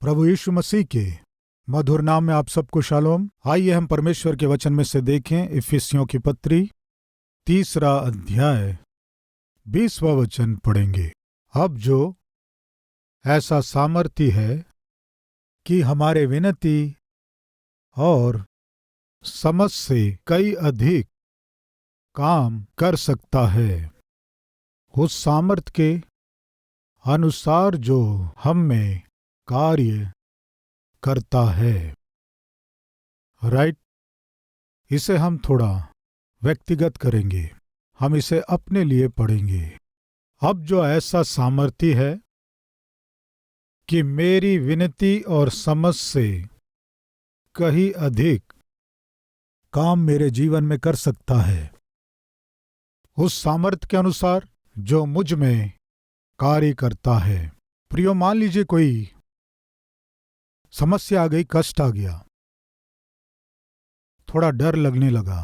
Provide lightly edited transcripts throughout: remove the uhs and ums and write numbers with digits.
प्रभु यीशु मसीह के मधुर नाम में आप सबको शालोम। आइए हम परमेश्वर के वचन में से देखें इफिसियों की पत्री 3 अध्याय 20वां वचन पढ़ेंगे। अब जो ऐसा सामर्थ्य है कि हमारे विनती और समझ से कई अधिक काम कर सकता है, उस सामर्थ्य के अनुसार जो हम में कार्य करता है। राइट, इसे हम थोड़ा व्यक्तिगत करेंगे, हम इसे अपने लिए पढ़ेंगे। अब जो ऐसा सामर्थ्य है कि मेरी विनती और समझ से कहीं अधिक काम मेरे जीवन में कर सकता है, उस सामर्थ्य के अनुसार जो मुझ में कार्य करता है। प्रियो, मान लीजिए कोई समस्या आ गई, कष्ट आ गया, थोड़ा डर लगने लगा,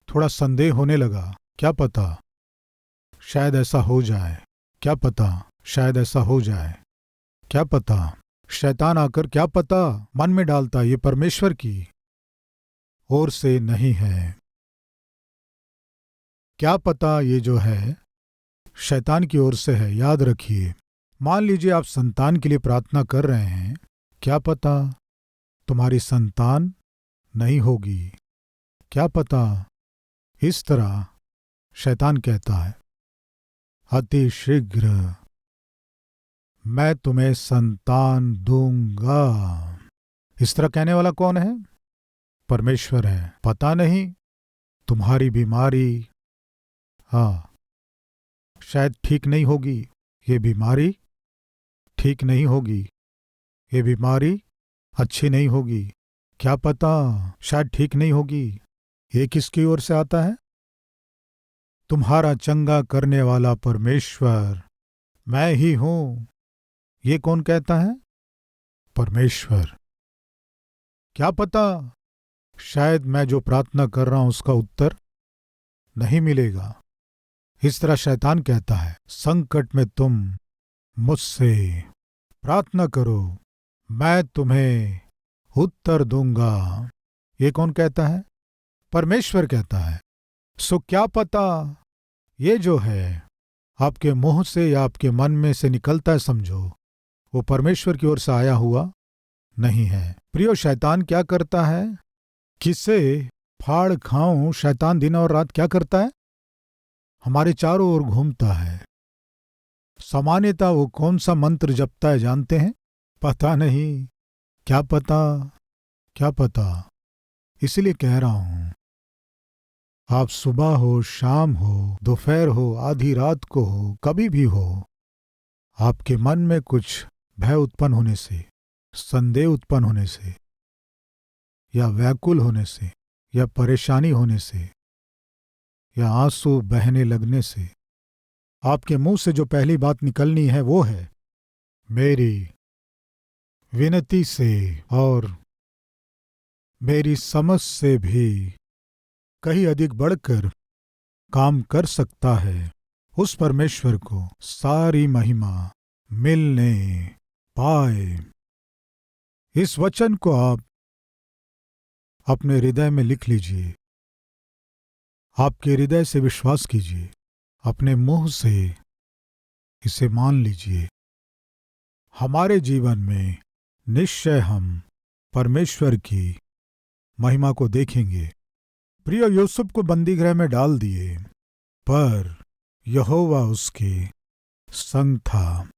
थोड़ा संदेह होने लगा, क्या पता शायद ऐसा हो जाए, क्या पता शायद ऐसा हो जाए, क्या पता शैतान आकर क्या पता मन में डालता ये परमेश्वर की ओर से नहीं है, क्या पता ये जो है शैतान की ओर से है। याद रखिए, मान लीजिए आप संतान के लिए प्रार्थना कर रहे हैं, क्या पता तुम्हारी संतान नहीं होगी, क्या पता। इस तरह शैतान कहता है, अति शीघ्र मैं तुम्हें संतान दूंगा। इस तरह कहने वाला कौन है? परमेश्वर है। पता नहीं तुम्हारी बीमारी शायद ठीक नहीं होगी, ये बीमारी ठीक नहीं होगी, ये बीमारी अच्छी नहीं होगी, क्या पता शायद ठीक नहीं होगी। ये किसकी ओर से आता है? तुम्हारा चंगा करने वाला परमेश्वर मैं ही हूं। ये कौन कहता है? परमेश्वर। क्या पता शायद मैं जो प्रार्थना कर रहा हूं उसका उत्तर नहीं मिलेगा। इस तरह शैतान कहता है, संकट में तुम मुझसे प्रार्थना करो, मैं तुम्हें उत्तर दूंगा। ये कौन कहता है? परमेश्वर कहता है। सो क्या पता ये जो है आपके मुंह से या आपके मन में से निकलता है, समझो वो परमेश्वर की ओर से आया हुआ नहीं है। प्रियो, शैतान क्या करता है? किसे फाड़ खाऊं, शैतान दिन और रात क्या करता है? हमारे चारों ओर घूमता है। सामान्यतः वो कौन सा मंत्र जपता है जानते हैं? पता नहीं, क्या पता, क्या पता। इसलिए कह रहा हूं, आप सुबह हो, शाम हो, दोपहर हो, आधी रात को हो, कभी भी हो, आपके मन में कुछ भय उत्पन्न होने से, संदेह उत्पन्न होने से, या व्याकुल होने से, या परेशानी होने से, या आंसू बहने लगने से, आपके मुंह से जो पहली बात निकलनी है वो है, मेरी विनती से और मेरी समझ से भी कहीं अधिक बढ़कर काम कर सकता है, उस परमेश्वर को सारी महिमा मिलने पाए। इस वचन को आप अपने हृदय में लिख लीजिए, आपके हृदय से विश्वास कीजिए, अपने मुंह से इसे मान लीजिए। हमारे जीवन में निश्चय हम परमेश्वर की महिमा को देखेंगे। प्रिय, यूसुफ को बंदीगृह में डाल दिए, पर यहोवा उसके संग था,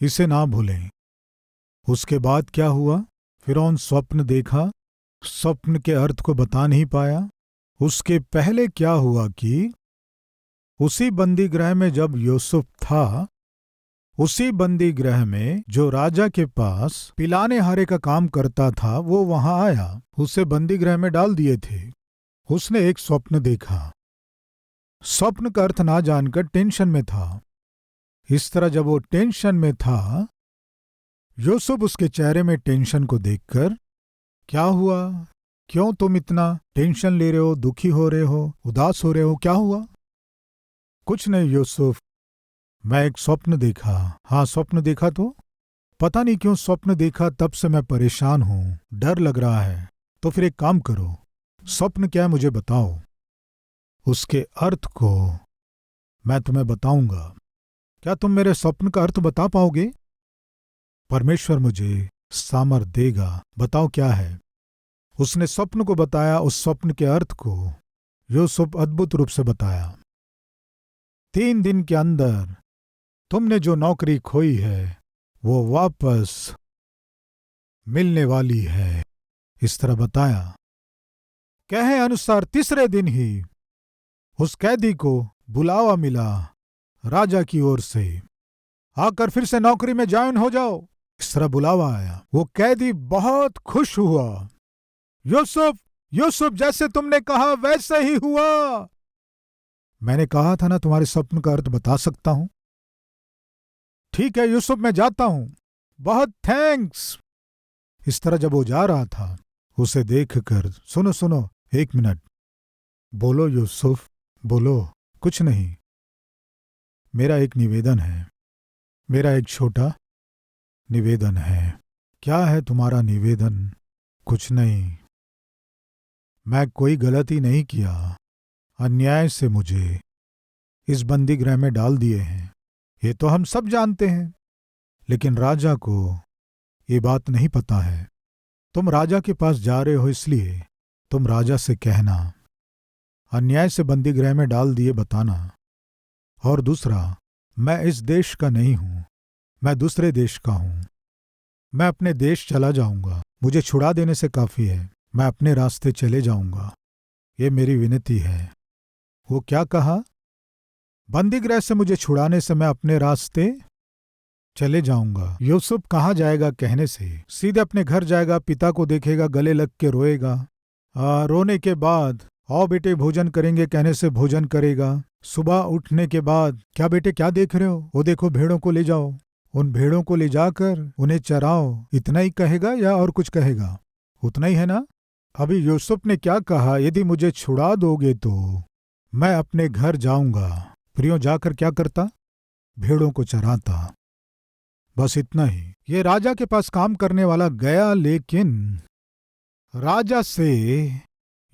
इसे ना भूलें। उसके बाद क्या हुआ? फिरौन स्वप्न देखा, स्वप्न के अर्थ को बता नहीं पाया। उसके पहले क्या हुआ कि उसी बंदीगृह में जब यूसुफ था, उसी बंदीगृह में जो राजा के पास पिलाने हारे का काम करता था वो वहां आया, उसे बंदीगृह में डाल दिए थे। उसने एक स्वप्न देखा, स्वप्न का अर्थ ना जानकर टेंशन में था। इस तरह जब वो टेंशन में था, यूसुफ उसके चेहरे में टेंशन को देखकर, क्या हुआ, क्यों तुम इतना टेंशन ले रहे हो, दुखी हो रहे हो, उदास हो रहे हो, क्या हुआ? कुछ नहीं यूसुफ, मैं एक स्वप्न देखा। हाँ, स्वप्न देखा तो पता नहीं क्यों स्वप्न देखा, तब से मैं परेशान हूं, डर लग रहा है। तो फिर एक काम करो, स्वप्न क्या है मुझे बताओ, उसके अर्थ को मैं तुम्हें बताऊंगा। क्या तुम मेरे स्वप्न का अर्थ बता पाओगे? परमेश्वर मुझे सामर्थ देगा। बताओ क्या है। उसने स्वप्न को बताया, उस स्वप्न के अर्थ को यूसुफ अद्भुत रूप से बताया। 3 दिन के अंदर तुमने जो नौकरी खोई है वो वापस मिलने वाली है, इस तरह बताया। कहे अनुसार तीसरे दिन ही उस कैदी को बुलावा मिला राजा की ओर से, आकर फिर से नौकरी में ज्वाइन हो जाओ, इस तरह बुलावा आया। वो कैदी बहुत खुश हुआ। यूसुफ, यूसुफ, जैसे तुमने कहा वैसे ही हुआ। मैंने कहा था ना तुम्हारे स्वप्न का अर्थ बता सकता हूं। ठीक है यूसुफ, मैं जाता हूं, बहुत थैंक्स। इस तरह जब वो जा रहा था, उसे देखकर, सुनो सुनो, 1 मिनट। बोलो यूसुफ, बोलो। कुछ नहीं, मेरा एक निवेदन है, मेरा एक छोटा निवेदन है। क्या है तुम्हारा निवेदन? कुछ नहीं, मैं कोई गलती नहीं किया। अन्याय से मुझे इस बंदी गृह में डाल दिए हैं, ये तो हम सब जानते हैं, लेकिन राजा को ये बात नहीं पता है। तुम राजा के पास जा रहे हो, इसलिए तुम राजा से कहना अन्याय से बंदी गृह में डाल दिए, बताना। और दूसरा, मैं इस देश का नहीं हूं, मैं दूसरे देश का हूं। मैं अपने देश चला जाऊंगा, मुझे छुड़ा देने से काफी है, मैं अपने रास्ते चले जाऊंगा, ये मेरी विनती है। वो क्या कहा? बंदी गृह से मुझे छुड़ाने से मैं अपने रास्ते चले जाऊंगा। यूसुफ कहाँ जाएगा कहने से? सीधे अपने घर जाएगा, पिता को देखेगा, गले लग के रोएगा। रोने के बाद आओ बेटे भोजन करेंगे कहने से भोजन करेगा। सुबह उठने के बाद, क्या बेटे क्या देख रहे हो? वो देखो भेड़ों को ले जाओ, उन भेड़ों को ले जाकर उन्हें चराओ। इतना ही कहेगा या और कुछ कहेगा? उतना ही है ना? अभी यूसुफ ने क्या कहा? यदि मुझे छुड़ा दोगे तो मैं अपने घर जाऊंगा। प्रियो, जाकर क्या करता? भेड़ों को चराता। बस इतना ही। ये राजा के पास काम करने वाला गया, लेकिन राजा से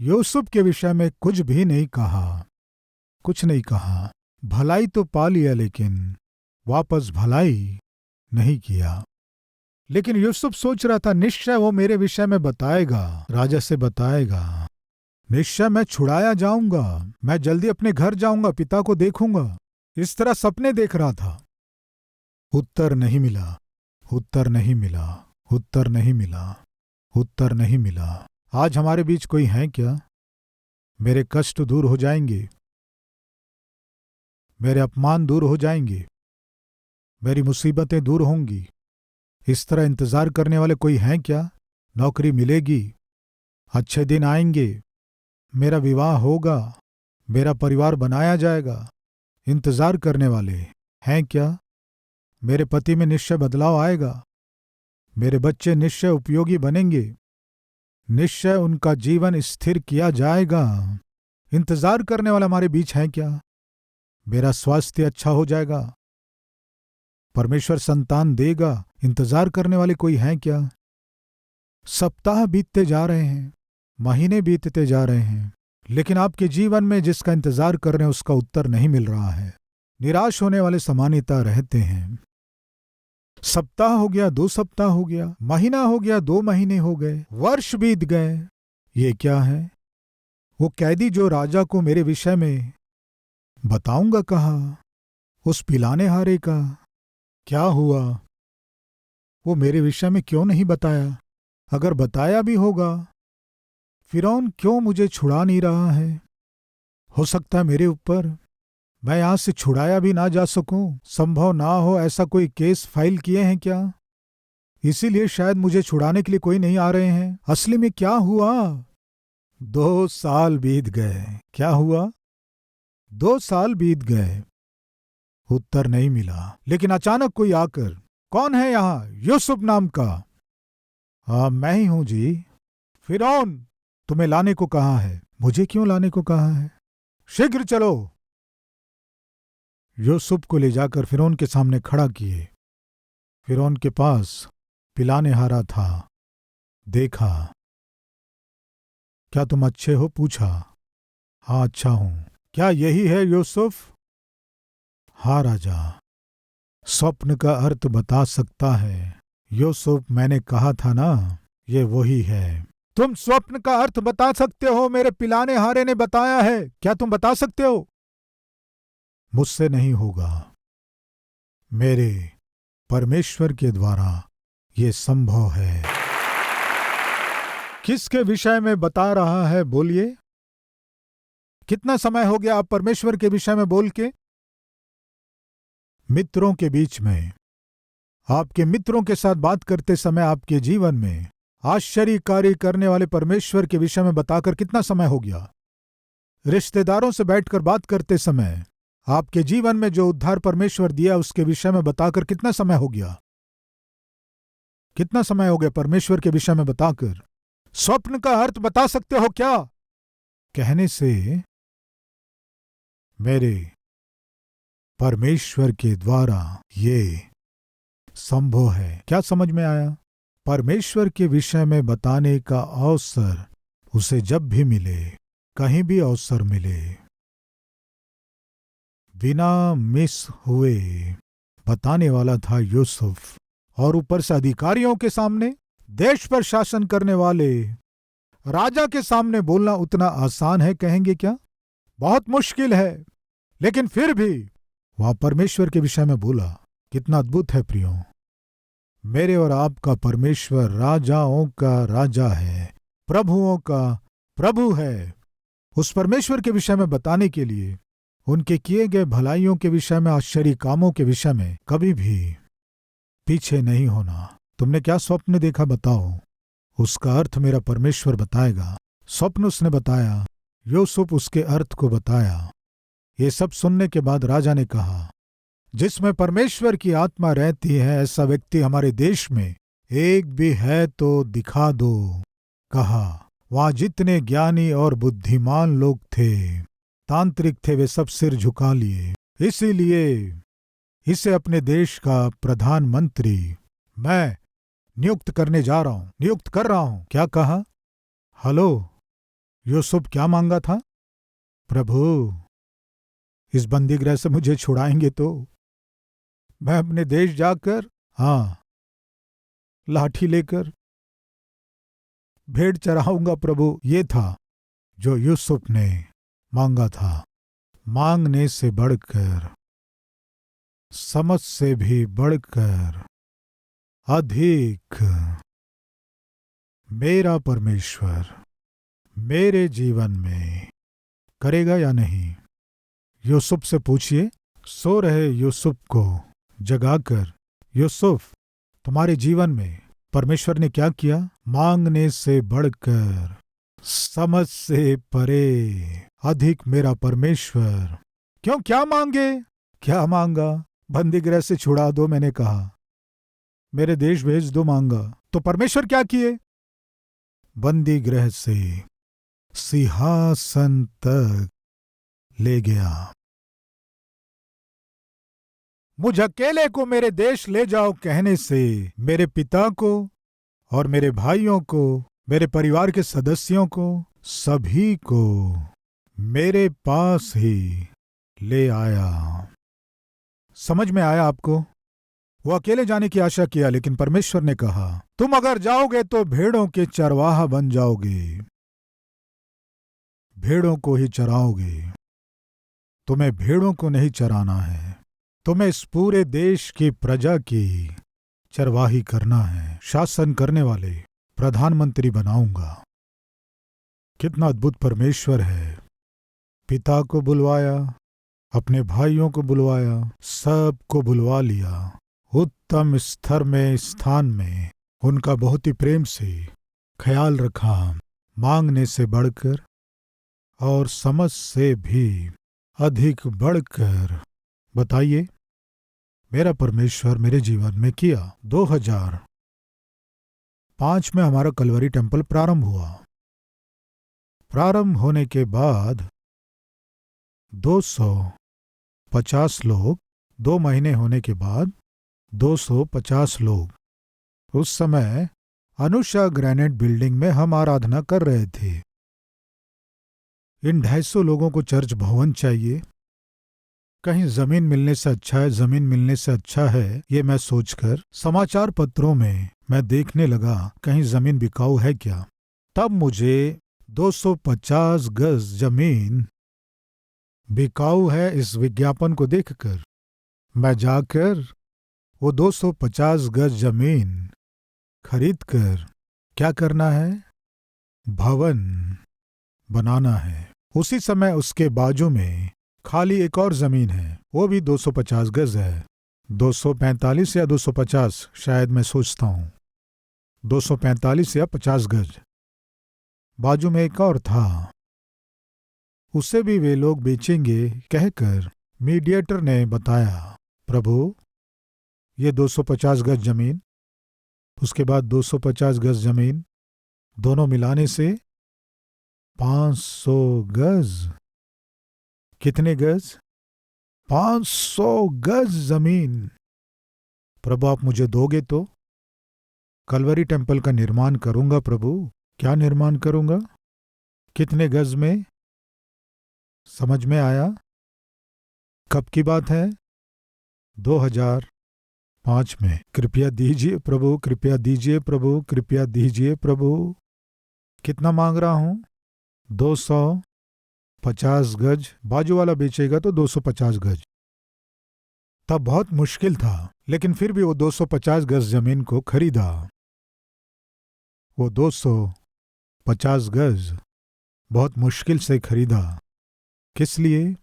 यूसुफ के विषय में कुछ भी नहीं कहा, कुछ नहीं कहा। भलाई तो पा लिया, लेकिन वापस भलाई नहीं किया। लेकिन यूसुफ सोच रहा था निश्चय वो मेरे विषय में बताएगा, राजा से बताएगा, निश्चय मैं छुड़ाया जाऊंगा, मैं जल्दी अपने घर जाऊंगा, पिता को देखूंगा। इस तरह सपने देख रहा था। उत्तर नहीं मिला, उत्तर नहीं मिला, उत्तर नहीं मिला, उत्तर नहीं मिला। आज हमारे बीच कोई है क्या? मेरे कष्ट दूर हो जाएंगे, मेरे अपमान दूर हो जाएंगे, मेरी मुसीबतें दूर होंगी। इस तरह इंतजार करने वाले कोई हैं क्या? नौकरी मिलेगी, अच्छे दिन आएंगे, मेरा विवाह होगा, मेरा परिवार बनाया जाएगा। इंतजार करने वाले हैं क्या? मेरे पति में निश्चय बदलाव आएगा, मेरे बच्चे निश्चय उपयोगी बनेंगे, निश्चय उनका जीवन स्थिर किया जाएगा। इंतजार करने वाला हमारे बीच है क्या? मेरा स्वास्थ्य अच्छा हो जाएगा, परमेश्वर संतान देगा। इंतजार करने वाले कोई हैं क्या? सप्ताह बीतते जा रहे हैं, महीने बीतते जा रहे हैं, लेकिन आपके जीवन में जिसका इंतजार कर रहे हैं उसका उत्तर नहीं मिल रहा है। निराश होने वाले सामान्यतः रहते हैं। सप्ताह हो गया, 2 सप्ताह हो गया, महीना हो गया, 2 महीने हो गए, वर्ष बीत गए। ये क्या है? वो कैदी जो राजा को मेरे विषय में बताऊंगा कहा, उस पिलाने हारे का क्या हुआ? वो मेरे विषय में क्यों नहीं बताया? अगर बताया भी होगा, फिरौन क्यों मुझे छुड़ा नहीं रहा है? हो सकता है मेरे ऊपर मैं यहां से छुड़ाया भी ना जा सकूं, संभव ना हो ऐसा कोई केस फाइल किए हैं क्या? इसीलिए शायद मुझे छुड़ाने के लिए कोई नहीं आ रहे हैं। असली में क्या हुआ? 2 साल बीत गए। क्या हुआ? 2 साल बीत गए, उत्तर नहीं मिला। लेकिन अचानक कोई आकर, कौन है यहां? यूसुफ नाम का। मैं ही हूं जी। फिरौन तुम्हें लाने को कहा है। मुझे क्यों लाने को कहा है? शीघ्र चलो। यूसुफ को ले जाकर फिरौन के सामने खड़ा किए। फिरौन के पास पिलाने हारा था। देखा। क्या तुम अच्छे हो? पूछा। हाँ, अच्छा हूं। क्या यही है यूसुफ? हाँ राजा। स्वप्न का अर्थ बता सकता है। यूसुफ, मैंने कहा था ना, ये वही है। तुम स्वप्न का अर्थ बता सकते हो? मेरे पिलाने हारे ने बताया है। क्या तुम बता सकते हो? मुझसे नहीं होगा। मेरे परमेश्वर के द्वारा ये संभव है। किसके विषय में बता रहा है? बोलिए। कितना समय हो गया आप परमेश्वर के विषय में बोल के? मित्रों के बीच में, आपके मित्रों के साथ बात करते समय, आपके जीवन में आश्चर्य कार्य करने वाले परमेश्वर के विषय में बताकर कितना समय हो गया? रिश्तेदारों से बैठकर बात करते समय आपके जीवन में जो उद्धार परमेश्वर दिया उसके विषय में बताकर कितना समय हो गया? कितना समय हो गया परमेश्वर के विषय में बताकर? स्वप्न का अर्थ बता सकते हो क्या? कहने से मेरे परमेश्वर के द्वारा ये संभव है। क्या समझ में आया? परमेश्वर के विषय में बताने का अवसर उसे जब भी मिले, कहीं भी अवसर मिले, बिना मिस हुए बताने वाला था यूसुफ। और ऊपर से अधिकारियों के सामने, देश पर शासन करने वाले राजा के सामने बोलना उतना आसान है कहेंगे क्या? बहुत मुश्किल है। लेकिन फिर भी वह परमेश्वर के विषय में बोला। कितना अद्भुत है प्रियो। मेरे और आपका परमेश्वर राजाओं का राजा है, प्रभुओं का प्रभु है। उस परमेश्वर के विषय में बताने के लिए, उनके किए गए भलाइयों के विषय में, आश्चर्य कामों के विषय में कभी भी पीछे नहीं होना। तुमने क्या स्वप्न देखा? बताओ। उसका अर्थ मेरा परमेश्वर बताएगा। स्वप्न उसने बताया, यूसुफ उसके अर्थ को बताया। ये सब सुनने के बाद राजा ने कहा, जिसमें परमेश्वर की आत्मा रहती है ऐसा व्यक्ति हमारे देश में एक भी है तो दिखा दो। कहा, वहां जितने ज्ञानी और बुद्धिमान लोग थे, तांत्रिक थे, वे सब सिर झुका लिए। इसीलिए इसे अपने देश का प्रधानमंत्री मैं नियुक्त करने जा रहा हूं, नियुक्त कर रहा हूं। क्या कहा? हेलो, यूसुफ क्या मांगा था? प्रभु, इस बंदीगृह से मुझे छुड़ाएंगे तो मैं अपने देश जाकर, हाँ, लाठी लेकर भेड़ चराऊंगा प्रभु। ये था जो यूसुफ ने मांगा था। मांगने से बढ़कर, समझ से भी बढ़कर अधिक मेरा परमेश्वर मेरे जीवन में करेगा या नहीं? यूसुफ से पूछिए। सो रहे यूसुफ को जगाकर, यूसुफ, तुम्हारे जीवन में परमेश्वर ने क्या किया? मांगने से बढ़कर, समझ से परे अधिक मेरा परमेश्वर। क्यों? क्या मांगे? क्या मांगा? बंदीगृह से छुड़ा दो, मैंने कहा। मेरे देश भेज दो, मांगा। तो परमेश्वर क्या किए? बंदीगृह से सिंहासन तक ले गया। मुझ अकेले को मेरे देश ले जाओ कहने से मेरे पिता को और मेरे भाइयों को, मेरे परिवार के सदस्यों को, सभी को मेरे पास ही ले आया। समझ में आया आपको? वो अकेले जाने की आशा किया, लेकिन परमेश्वर ने कहा, तुम अगर जाओगे तो भेड़ों के चरवाहा बन जाओगे, भेड़ों को ही चराओगे। तुम्हें भेड़ों को नहीं चराना है, तुम्हें इस पूरे देश की प्रजा की चरवाही करना है। शासन करने वाले प्रधानमंत्री बनाऊंगा। कितना अद्भुत परमेश्वर है। पिता को बुलवाया, अपने भाइयों को बुलवाया, सबको बुलवा लिया। उत्तम स्तर में, स्थान में उनका बहुत ही प्रेम से ख्याल रखा। मांगने से बढ़कर और समझ से भी अधिक बढ़कर। बताइए, मेरा परमेश्वर मेरे जीवन में किया। 2005 में हमारा कलवरी टेम्पल प्रारंभ हुआ। प्रारंभ होने के बाद 250 लोग, 2 महीने होने के बाद 250 लोग। उस समय अनुषा ग्रेनेड बिल्डिंग में हम आराधना कर रहे थे। इन 250 लोगों को चर्च भवन चाहिए। कहीं जमीन मिलने से अच्छा है, जमीन मिलने से अच्छा है, ये मैं सोचकर समाचार पत्रों में मैं देखने लगा कहीं जमीन बिकाऊ है क्या। तब मुझे 250 गज जमीन बिकाऊ है इस विज्ञापन को देखकर मैं जाकर वो 250 गज जमीन खरीदकर क्या करना है, भवन बनाना है। उसी समय उसके बाजू में खाली एक और जमीन है, वो भी 250 गज है। 245 या 250 शायद, मैं सोचता हूँ 245 या 50 गज। बाजू में एक और था, उसे भी वे लोग बेचेंगे कहकर मीडिएटर ने बताया, प्रभु ये 250 गज जमीन, उसके बाद 250 गज जमीन, दोनों मिलाने से 500 गज। कितने गज? 500 गज जमीन। प्रभु आप मुझे दोगे तो कलवरी टेम्पल का निर्माण करूंगा। प्रभु क्या निर्माण करूंगा? कितने गज में? समझ में आया? कब की बात है? 2005 में। कृपया दीजिए प्रभु, कृपया दीजिए प्रभु, कृपया दीजिए प्रभु। कितना मांग रहा हूं? 250 गज। बाजू वाला बेचेगा तो 250 गज। तब बहुत मुश्किल था, लेकिन फिर भी वो 250 गज जमीन को खरीदा। वो 250 गज बहुत मुश्किल से खरीदा। किस लिए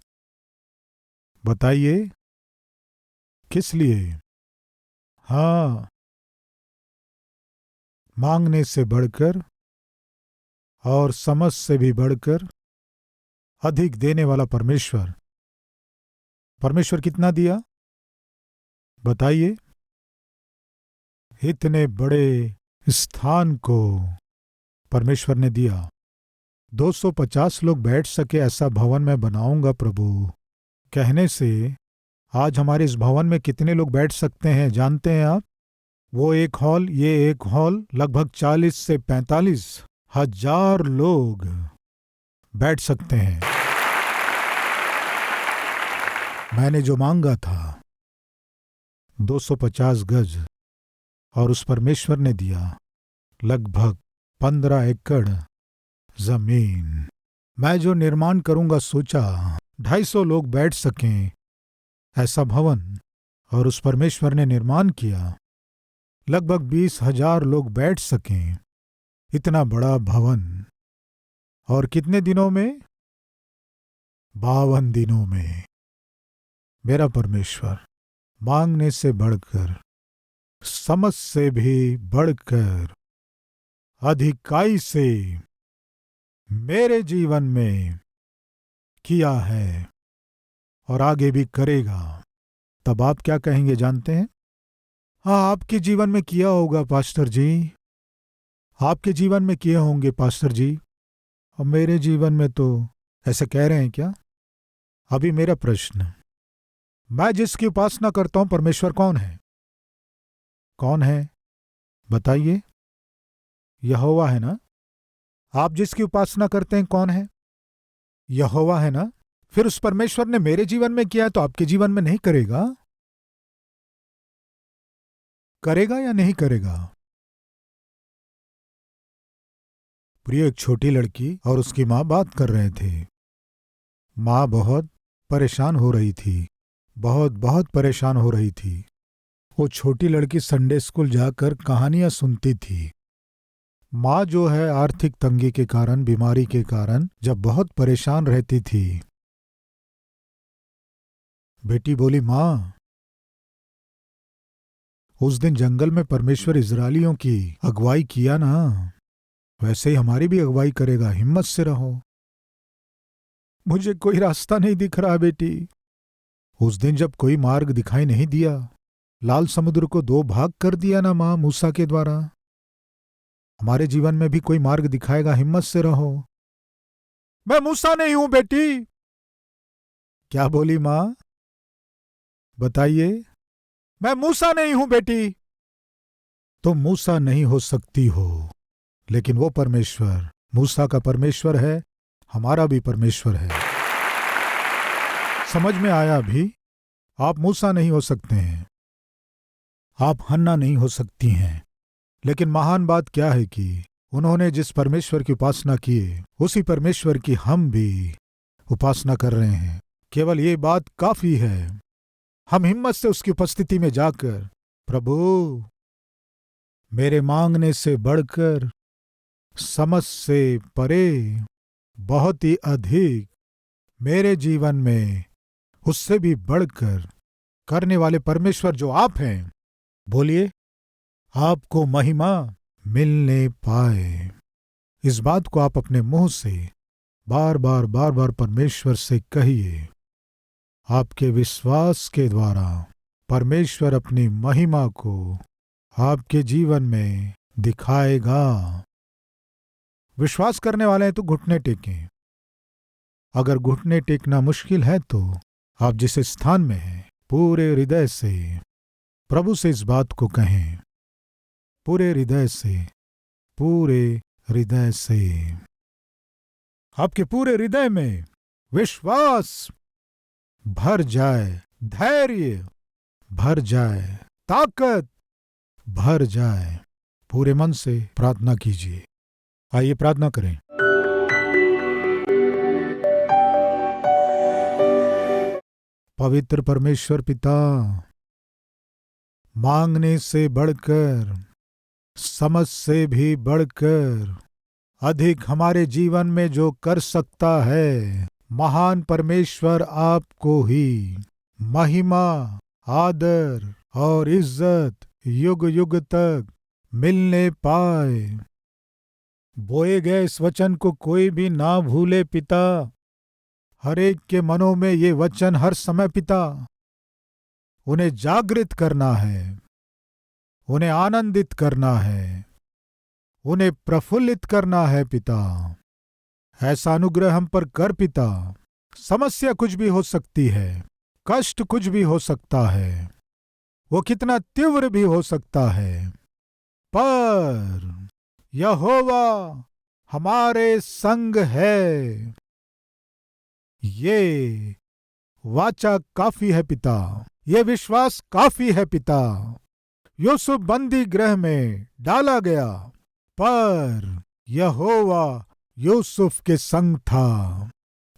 बताइए? किस लिए? हाँ, मांगने से बढ़कर और समझ से भी बढ़कर अधिक देने वाला परमेश्वर। परमेश्वर कितना दिया बताइए? इतने बड़े स्थान को परमेश्वर ने दिया। 250 लोग बैठ सके ऐसा भवन मैं बनाऊंगा प्रभु कहने से आज हमारे इस भवन में कितने लोग बैठ सकते हैं जानते हैं आप? वो एक हॉल, ये एक हॉल, लगभग 40 से 45 हजार लोग बैठ सकते हैं। मैंने जो मांगा था 250 गज और उस परमेश्वर ने दिया लगभग 15 एकड़ जमीन। मैं जो निर्माण करूंगा सोचा 250 लोग बैठ सकें ऐसा भवन, और उस परमेश्वर ने निर्माण किया लगभग 20,000 लोग बैठ सकें इतना बड़ा भवन। और कितने दिनों में? 52 दिनों में। मेरा परमेश्वर मांगने से बढ़कर, समझ से भी बढ़कर, अधिकाई से मेरे जीवन में किया है और आगे भी करेगा। तब आप क्या कहेंगे जानते हैं? हाँ, आपके जीवन में किया होगा पास्टर जी, आपके जीवन में किए होंगे पास्टर जी, और मेरे जीवन में तो ऐसे कह रहे हैं क्या? अभी मेरा प्रश्न, मैं जिसकी उपासना करता हूं परमेश्वर कौन है? कौन है बताइए? यहोवा है ना? आप जिसकी उपासना करते हैं कौन है? यहोवा है ना? फिर उस परमेश्वर ने मेरे जीवन में किया है तो आपके जीवन में नहीं करेगा? करेगा या नहीं करेगा? प्रिय, एक छोटी लड़की और उसकी मां बात कर रहे थे। मां बहुत परेशान हो रही थी, बहुत बहुत परेशान हो रही थी। वो छोटी लड़की संडे स्कूल जाकर कहानियां सुनती थी। माँ जो है आर्थिक तंगी के कारण, बीमारी के कारण जब बहुत परेशान रहती थी, बेटी बोली, माँ उस दिन जंगल में परमेश्वर इजरायलियों की अगुवाई किया ना, वैसे ही हमारी भी अगुवाई करेगा, हिम्मत से रहो। मुझे कोई रास्ता नहीं दिख रहा बेटी। उस दिन जब कोई मार्ग दिखाई नहीं दिया, लाल समुद्र को 2 भाग कर दिया ना माँ मूसा के द्वारा, हमारे जीवन में भी कोई मार्ग दिखाएगा, हिम्मत से रहो। मैं मूसा नहीं हूं बेटी। क्या बोली मां? बताइए। मैं मूसा नहीं हूं बेटी। तुम मूसा नहीं हो सकती हो, लेकिन वो परमेश्वर मूसा का परमेश्वर है, हमारा भी परमेश्वर है। समझ में आया अभी? आप मूसा नहीं हो सकते हैं, आप हन्ना नहीं हो सकती हैं, लेकिन महान बात क्या है कि उन्होंने जिस परमेश्वर की उपासना की, उसी परमेश्वर की हम भी उपासना कर रहे हैं। केवल ये बात काफी है, हम हिम्मत से उसकी उपस्थिति में जाकर, प्रभु मेरे मांगने से बढ़कर, समझ से परे, बहुत ही अधिक, मेरे जीवन में उससे भी बढ़कर करने वाले परमेश्वर जो आप हैं, बोलिए, आपको महिमा मिलने पाए। इस बात को आप अपने मुंह से बार बार परमेश्वर से कहिए। आपके विश्वास के द्वारा परमेश्वर अपनी महिमा को आपके जीवन में दिखाएगा। विश्वास करने वाले हैं तो घुटने टेकें। अगर घुटने टेकना मुश्किल है तो आप जिस स्थान में हैं, पूरे हृदय से प्रभु से इस बात को कहें, पूरे हृदय से, पूरे हृदय से। आपके पूरे हृदय में विश्वास भर जाए, धैर्य भर जाए, ताकत भर जाए। पूरे मन से प्रार्थना कीजिए। आइए प्रार्थना करें। पवित्र परमेश्वर पिता, मांगने से बढ़कर, समझ से भी बढ़कर अधिक हमारे जीवन में जो कर सकता है, महान परमेश्वर आपको ही महिमा, आदर और इज्जत युग युग तक मिलने पाए। बोए गए इस वचन को कोई भी ना भूले पिता। हर एक के मनों में ये वचन हर समय पिता, उन्हें जागृत करना है, उन्हें आनंदित करना है, उन्हें प्रफुल्लित करना है पिता। ऐसा अनुग्रह हम पर कर पिता। समस्या कुछ भी हो सकती है, कष्ट कुछ भी हो सकता है, वो कितना तीव्र भी हो सकता है, पर यहोवा हमारे संग है। ये वाचा काफी है पिता, ये विश्वास काफी है पिता। यूसुफ बंदी गृह में डाला गया, पर यहोवा यूसुफ के संग था।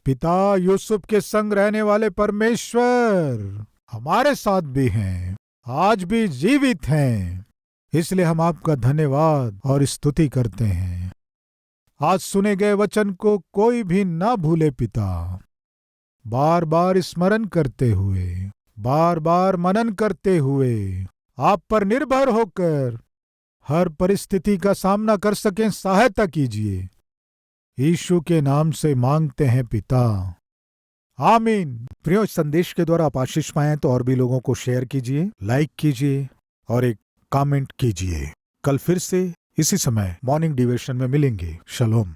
पिता, यूसुफ के संग रहने वाले परमेश्वर हमारे साथ भी हैं, आज भी जीवित हैं। इसलिए हम आपका धन्यवाद और स्तुति करते हैं। आज सुने गए वचन को कोई भी ना भूले पिता। बार बार स्मरण करते हुए, बार बार मनन करते हुए, आप पर निर्भर होकर हर परिस्थिति का सामना कर सकें, सहायता कीजिए। यीशु के नाम से मांगते हैं पिता, आमीन। प्रियो, संदेश के द्वारा आप आशीष पाएं तो और भी लोगों को शेयर कीजिए, लाइक कीजिए और एक कमेंट कीजिए। कल फिर से इसी समय मॉर्निंग डिवोशन में मिलेंगे। शलोम।